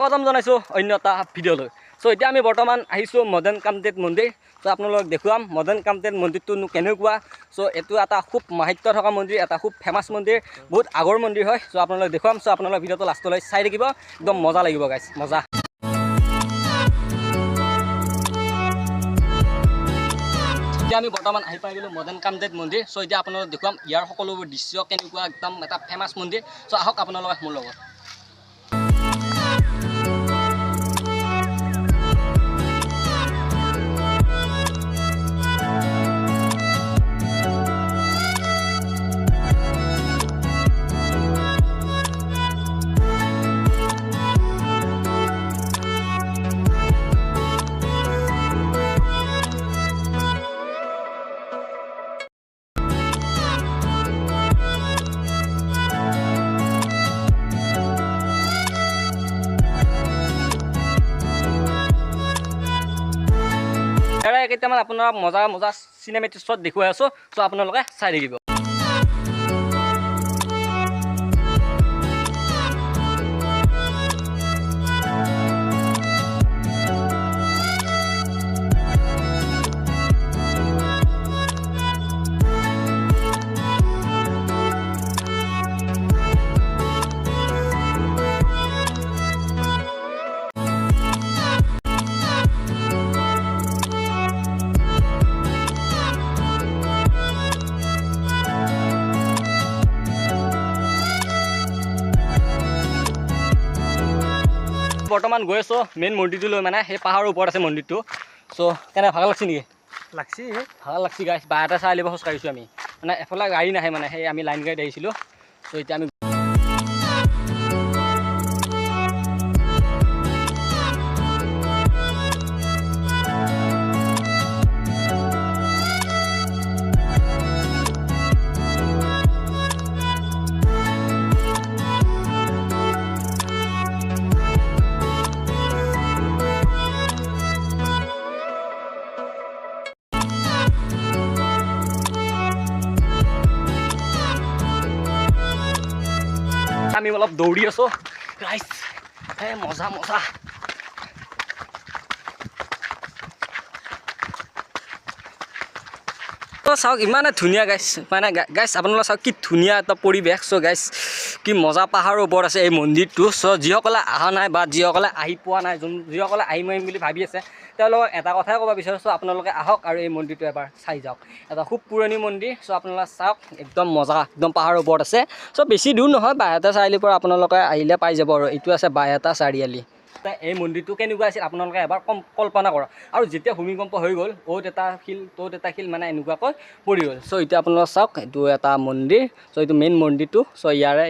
স্বাগতম জনাইছোঁ অন্য এটা ভিডিঅ'লৈ। চ' এতিয়া আমি বৰ্তমান আহিছোঁ মদন কামদেৱ মন্দিৰ। চ' আপোনালোকক দেখুৱাম মদন কামদেৱ মন্দিৰটোনো কেনেকুৱা। চ' এইটো এটা খুব মাহাত্য থকা মন্দিৰ, এটা খুব ফেমাছ মন্দিৰ, বহুত আগৰ মন্দিৰ হয়। চ' আপোনালোকক দেখুৱাম। চ' আপোনালোকৰ ভিডিঅ'টো লাষ্টলৈ চাই থাকিব, একদম মজা লাগিব গাইছ, মজা। এতিয়া আমি বৰ্তমান আহি পাই গ'লোঁ মদন কামদেৱ মন্দিৰ। চ' এতিয়া আপোনালোকক দেখুৱাম ইয়াৰ সকলোবোৰ দৃশ্য কেনেকুৱা, একদম এটা ফেমাছ মন্দিৰ। চ' আহক আপোনালোকে মোৰ লগত। কেইটামান আপোনাক মজা মজা চিনেমেটিক শ্বট দেখুৱাই আছোঁ। চ' আপোনালোকে চাই থাকিব। বৰ্তমান গৈ আছোঁ মেইন মন্দিৰটোলৈ, মানে সেই পাহাৰৰ ওপৰত আছে মন্দিৰটো। চ' কেনে ভাল লাগছে নেকি? লাগছি ভাল লাগছি গাইছ। বা এটা চাই লিব খোজ কাঢ়িছোঁ আমি, মানে এফালে গাড়ী নাহে, মানে সেই আমি লাইন গাড়ীত আহিছিলোঁ। চ' এতিয়া আমি অলপ দৌৰি আছোঁ গাইছ। হে মজা মজা। চাওক ইমানে ধুনীয়া গাইছ, মানে গাইছ আপোনালোকে চাওক কি ধুনীয়া এটা পৰিৱেশ। চ' গাইছ কি মজা পাহাৰৰ ওপৰত আছে এই মন্দিৰটো। চ' যিসকলে অহা নাই বা যিসকলে আহি পোৱা নাই, যিসকলে আহিম বুলি ভাবি আছে, তেওঁলোকক এটা কথাই ক'ব বিচাৰিছোঁ, আপোনালোকে আহক আৰু এই মন্দিৰটো এবাৰ চাই যাওক। এটা খুব পুৰণি মন্দিৰ। চ' আপোনালোকে চাওক একদম মজা, একদম পাহাৰৰ ওপৰত আছে। চ' বেছি দূৰ নহয়, বাইহাটা চাৰিআলিৰ পৰা আপোনালোকে আহিলে পাই যাব। আৰু এইটো আছে বাইহাটা চাৰিআলি। এই মন্দিৰটো কেনেকুৱা আছিল আপোনালোকে এবাৰ কল্পনা কৰক। আৰু যেতিয়া ভূমিকম্প হৈ গ'ল, অ'ত এটা শিল ত'ত এটা শিল, মানে এনেকুৱাকৈ পৰি গ'ল। চ' এতিয়া আপোনালোকে চাওক এইটো এটা মন্দিৰ। চ' এইটো মেইন মন্দিৰটো। চ' ইয়াৰে